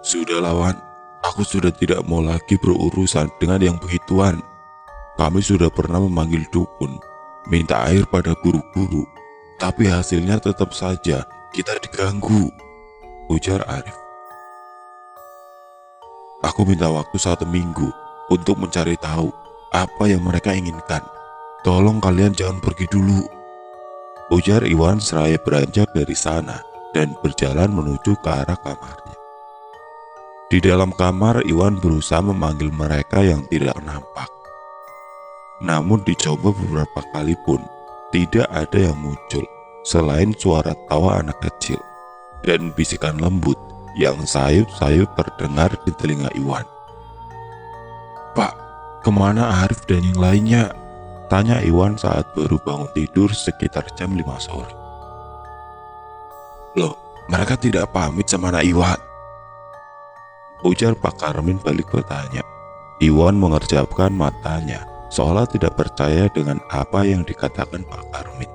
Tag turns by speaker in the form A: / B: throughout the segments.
A: Sudah lawan, aku sudah tidak mau lagi berurusan dengan yang begituan. Kami sudah pernah memanggil dukun, minta air pada guru-guru, tapi hasilnya tetap saja kita diganggu, ujar Arif. Aku minta waktu 1 minggu untuk mencari tahu apa yang mereka inginkan. Tolong kalian jangan pergi dulu, ujar Iwan seraya beranjak dari sana dan berjalan menuju ke arah kamarnya. Di dalam kamar, Iwan berusaha memanggil mereka yang tidak nampak. Namun dicoba beberapa kali pun tidak ada yang muncul selain suara tawa anak kecil dan bisikan lembut yang sayup-sayup terdengar di telinga Iwan. Pak, kemana Arif dan yang lainnya? Tanya Iwan saat baru bangun tidur sekitar jam 5 sore. Loh, mereka tidak pamit sama anak Iwan, ujar Pak Karmin balik bertanya. Iwan mengerjapkan matanya seolah tidak percaya dengan apa yang dikatakan Pak Karmin.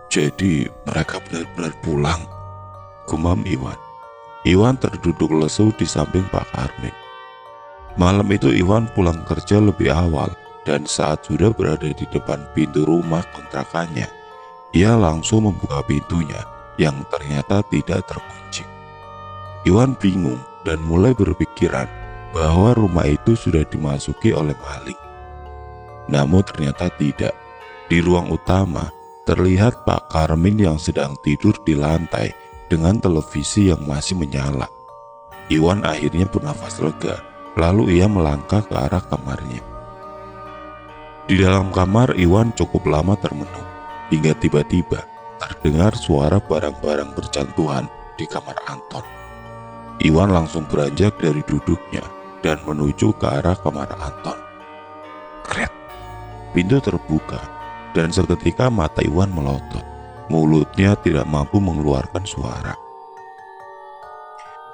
A: Jadi mereka benar-benar pulang, gumam Iwan. Iwan terduduk lesu di samping Pak Karmin. Malam itu Iwan pulang kerja lebih awal dan saat sudah berada di depan pintu rumah kontrakannya, ia langsung membuka pintunya yang ternyata tidak terkunci. Iwan bingung dan mulai berpikiran bahwa rumah itu sudah dimasuki oleh maling. Namun ternyata tidak. Di ruang utama terlihat Pak Karmin yang sedang tidur di lantai dengan televisi yang masih menyala. Iwan akhirnya bernafas lega, lalu ia melangkah ke arah kamarnya. Di dalam kamar, Iwan cukup lama termenung, hingga tiba-tiba terdengar suara barang-barang berjatuhan di kamar Anton. Iwan langsung beranjak dari duduknya dan menuju ke arah kamar Anton. Kret! Pintu terbuka dan seketika mata Iwan melotot. Mulutnya tidak mampu mengeluarkan suara.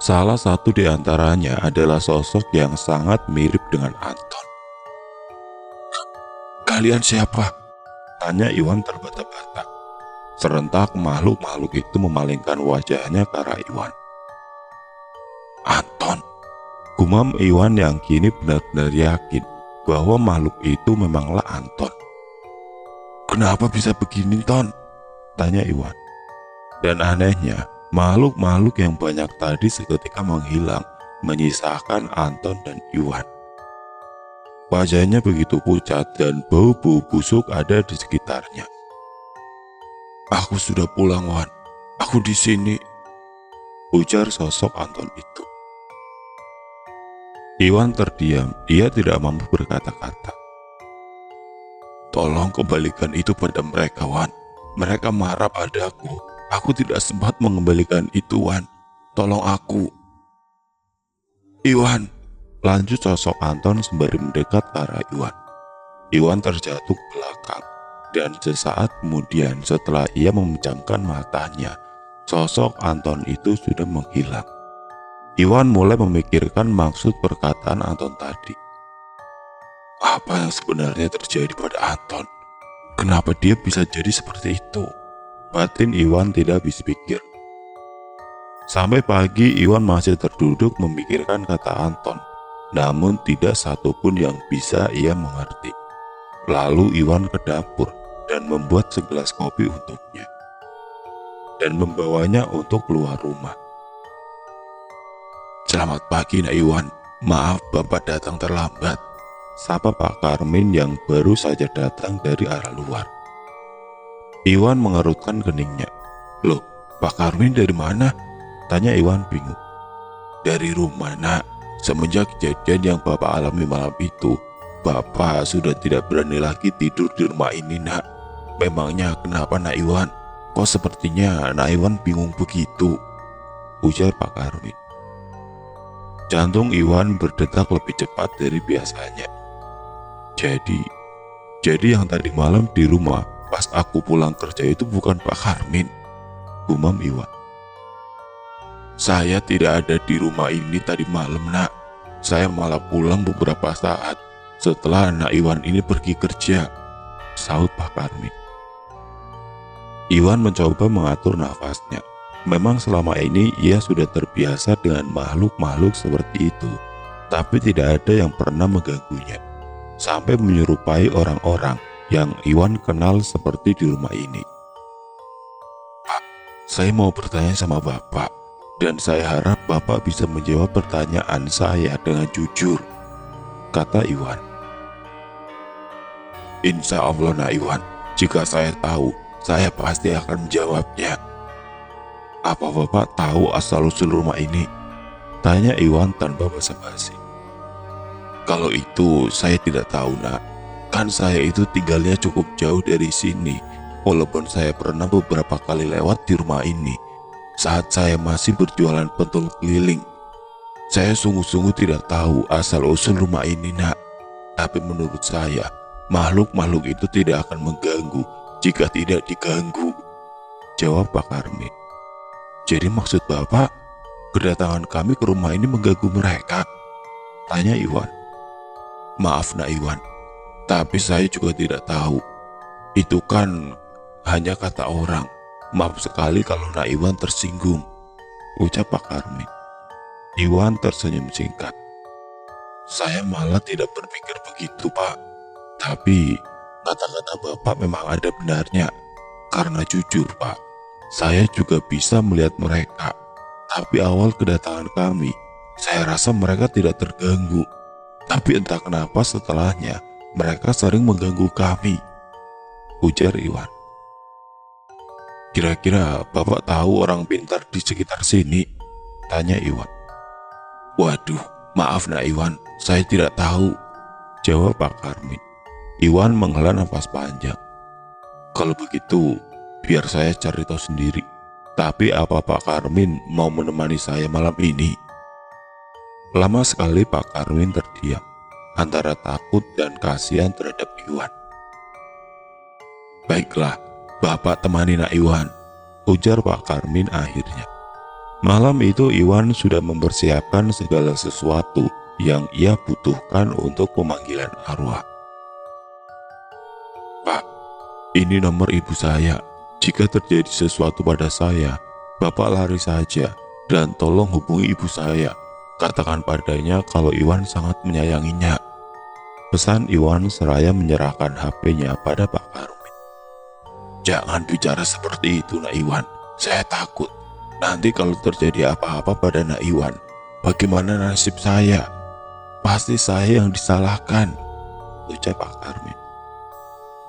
A: Salah satu di antaranya adalah sosok yang sangat mirip dengan Anton. Kalian siapa? Tanya Iwan terbata-bata. Serentak makhluk-makhluk itu memalingkan wajahnya ke arah Iwan. Anton, gumam Iwan yang kini benar-benar yakin bahwa makhluk itu memanglah Anton. Kenapa bisa begini, Ton? Tanya Iwan. Dan anehnya, makhluk-makhluk yang banyak tadi seketika menghilang, menyisakan Anton dan Iwan. Wajahnya begitu pucat dan bau-bau busuk ada di sekitarnya. Aku sudah pulang, Wan. Aku di sini, ujar sosok Anton itu. Iwan terdiam, ia tidak mampu berkata-kata. Tolong kembalikan itu pada mereka, Wan. Mereka marah padaku. Aku tidak sempat mengembalikan itu, Wan. Tolong aku. Iwan, lanjut sosok Anton sembari mendekat ke arah Iwan. Iwan terjatuh ke belakang dan sesaat kemudian setelah ia memejamkan matanya, sosok Anton itu sudah menghilang. Iwan mulai memikirkan maksud perkataan Anton tadi. Apa yang sebenarnya terjadi pada Anton? Kenapa dia bisa jadi seperti itu? Batin Iwan tidak habis pikir. Sampai pagi Iwan masih terduduk memikirkan kata Anton. Namun tidak satupun yang bisa ia mengerti. Lalu Iwan ke dapur dan membuat segelas kopi untuknya dan membawanya untuk keluar rumah. Selamat pagi, Nak Iwan. Maaf Bapak datang terlambat, sapa Pak Karmin yang baru saja datang dari arah luar. Iwan mengerutkan keningnya. Loh, Pak Karmin dari mana? Tanya Iwan bingung. Dari rumah, Nak. Semenjak kejadian yang Bapak alami malam itu, Bapak sudah tidak berani lagi tidur di rumah ini, Nak. Memangnya kenapa, Nak Iwan? Kok sepertinya Nak Iwan bingung begitu, ujar Pak Karmin. Jantung Iwan berdetak lebih cepat dari biasanya. Jadi yang tadi malam di rumah pas aku pulang kerja itu bukan Pak Karmin, gumam Iwan. Saya tidak ada di rumah ini tadi malam, Nak. Saya malah pulang beberapa saat setelah anak Iwan ini pergi kerja, saut Pak Karmin. Iwan mencoba mengatur nafasnya. Memang selama ini ia sudah terbiasa dengan makhluk-makhluk seperti itu, tapi tidak ada yang pernah mengganggunya, sampai menyerupai orang-orang yang Iwan kenal seperti di rumah ini. Pak, saya mau bertanya sama Bapak, dan saya harap Bapak bisa menjawab pertanyaan saya dengan jujur, kata Iwan. Insya Allah Nak Iwan, jika saya tahu, saya pasti akan menjawabnya. Apa Bapak tahu asal-usul rumah ini? Tanya Iwan tanpa basa-basi. Kalau itu saya tidak tahu Nak, kan saya itu tinggalnya cukup jauh dari sini, walaupun saya pernah beberapa kali lewat di rumah ini saat saya masih berjualan pentol keliling. Saya sungguh-sungguh tidak tahu asal-usul rumah ini Nak, tapi menurut saya makhluk-makhluk itu tidak akan mengganggu jika tidak diganggu, jawab Pak Karmin. Jadi maksud Bapak, kedatangan kami ke rumah ini mengganggu mereka? Tanya Iwan. Maaf Nak Iwan, tapi saya juga tidak tahu. Itu kan hanya kata orang. Maaf sekali kalau Nak Iwan tersinggung, ucap Pak Karmin. Iwan tersenyum singkat. Saya malah tidak berpikir begitu Pak. Tapi kata-kata Bapak memang ada benarnya. Karena jujur Pak, saya juga bisa melihat mereka. Tapi awal kedatangan kami, saya rasa mereka tidak terganggu. Tapi entah kenapa setelahnya, mereka sering mengganggu kami, ujar Iwan. Kira-kira Bapak tahu orang pintar di sekitar sini? Tanya Iwan. Waduh, maaf Nak Iwan, saya tidak tahu, jawab Pak Karmin. Iwan menghela nafas panjang. Kalau begitu, biar saya cari tahu sendiri. Tapi apa Pak Karmin mau menemani saya malam ini? Lama sekali Pak Karmin terdiam, antara takut dan kasihan terhadap Iwan. Baiklah, Bapak temani Nak Iwan, ujar Pak Karmin akhirnya. Malam itu Iwan sudah mempersiapkan segala sesuatu yang ia butuhkan untuk pemanggilan arwah. Pak, ini nomor ibu saya. Jika terjadi sesuatu pada saya, Bapak lari saja dan tolong hubungi ibu saya. Katakan padanya kalau Iwan sangat menyayanginya, pesan Iwan seraya menyerahkan HP-nya pada Pak Karmin. Jangan bicara seperti itu Nak Iwan, saya takut. Nanti kalau terjadi apa-apa pada Nak Iwan, bagaimana nasib saya? Pasti saya yang disalahkan, ucap Pak Karmin.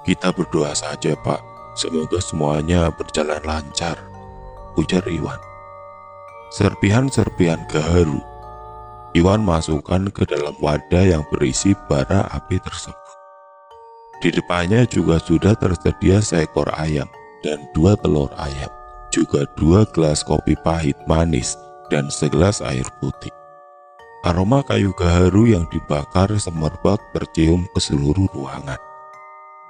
A: Kita berdoa saja Pak, semoga semuanya berjalan lancar, ujar Iwan. Serpihan-serpihan gaharu Iwan masukkan ke dalam wadah yang berisi bara api tersebut. Di depannya juga sudah tersedia seekor ayam dan 2 telur ayam, juga 2 gelas kopi pahit manis dan segelas air putih. Aroma kayu gaharu yang dibakar semerbak tercium ke seluruh ruangan.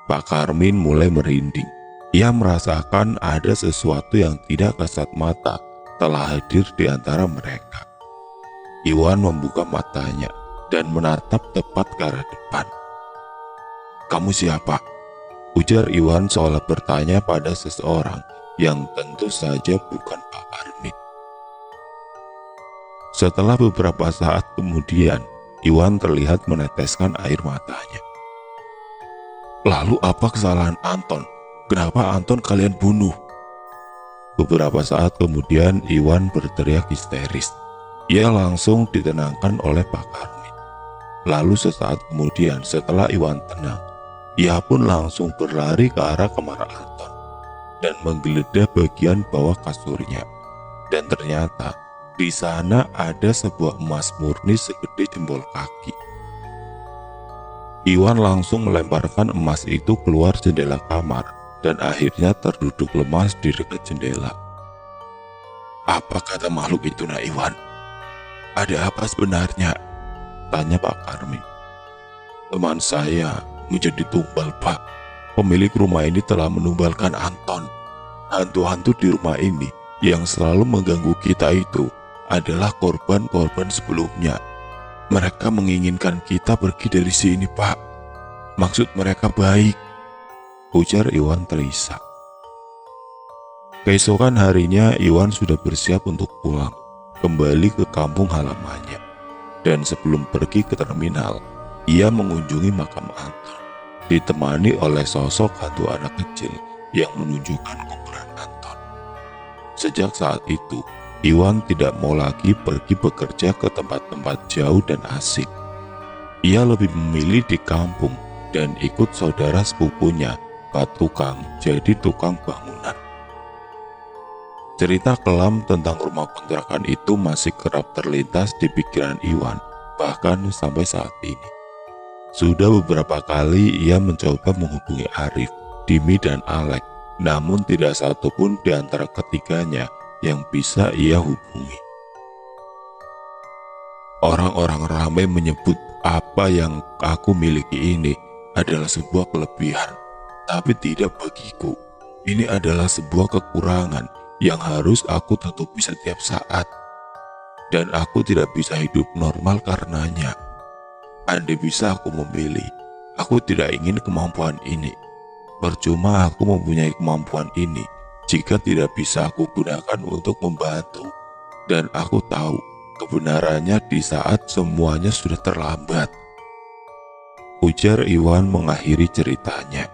A: Pak Karmin mulai merinding. Ia merasakan ada sesuatu yang tidak kasat mata telah hadir di antara mereka. Iwan membuka matanya dan menatap tepat ke arah depan. Kamu siapa? Ujar Iwan seolah bertanya pada seseorang yang tentu saja bukan Pak Karmin. Setelah beberapa saat kemudian, Iwan terlihat meneteskan air matanya. Lalu apa kesalahan Anton? Kenapa Anton kalian bunuh? Beberapa saat kemudian Iwan berteriak histeris. Ia langsung ditenangkan oleh Pak Karmin. Lalu sesaat kemudian setelah Iwan tenang, ia pun langsung berlari ke arah kamar Anton dan menggeledah bagian bawah kasurnya. Dan ternyata di sana ada sebuah emas murni segede jempol kaki. Iwan langsung melemparkan emas itu keluar jendela kamar dan akhirnya terduduk lemas di dekat jendela. Apa kata makhluk itu Nak Iwan? Ada apa sebenarnya? Tanya Pak Karmin. Teman saya menjadi tumbal Pak. Pemilik rumah ini telah menumbalkan Anton. Hantu-hantu di rumah ini yang selalu mengganggu kita itu adalah korban-korban sebelumnya. Mereka menginginkan kita pergi dari sini Pak. Maksud mereka baik, ujar Iwan terisak. Keesokan harinya Iwan sudah bersiap untuk pulang kembali ke kampung halamannya. Dan sebelum pergi ke terminal, ia mengunjungi makam Anton, ditemani oleh sosok hantu anak kecil yang menunjukkan kuburan Anton. Sejak saat itu, Iwan tidak mau lagi pergi bekerja ke tempat-tempat jauh dan asing. Ia lebih memilih di kampung dan ikut saudara sepupunya, Pak Tukang, jadi tukang bangunan. Cerita kelam tentang rumah kontrakan itu masih kerap terlintas di pikiran Iwan, bahkan sampai saat ini. Sudah beberapa kali ia mencoba menghubungi Arif, Dimi, dan Alek, namun tidak satupun di antara ketiganya yang bisa ia hubungi. Orang-orang ramai menyebut apa yang aku miliki ini adalah sebuah kelebihan, tapi tidak bagiku. Ini adalah sebuah kekurangan yang harus aku tutupi setiap saat, dan aku tidak bisa hidup normal karenanya. Andai bisa aku memilih, aku tidak ingin kemampuan ini. Percuma aku mempunyai kemampuan ini jika tidak bisa aku gunakan untuk membantu, dan aku tahu kebenarannya di saat semuanya sudah terlambat. Ujar Iwan mengakhiri ceritanya.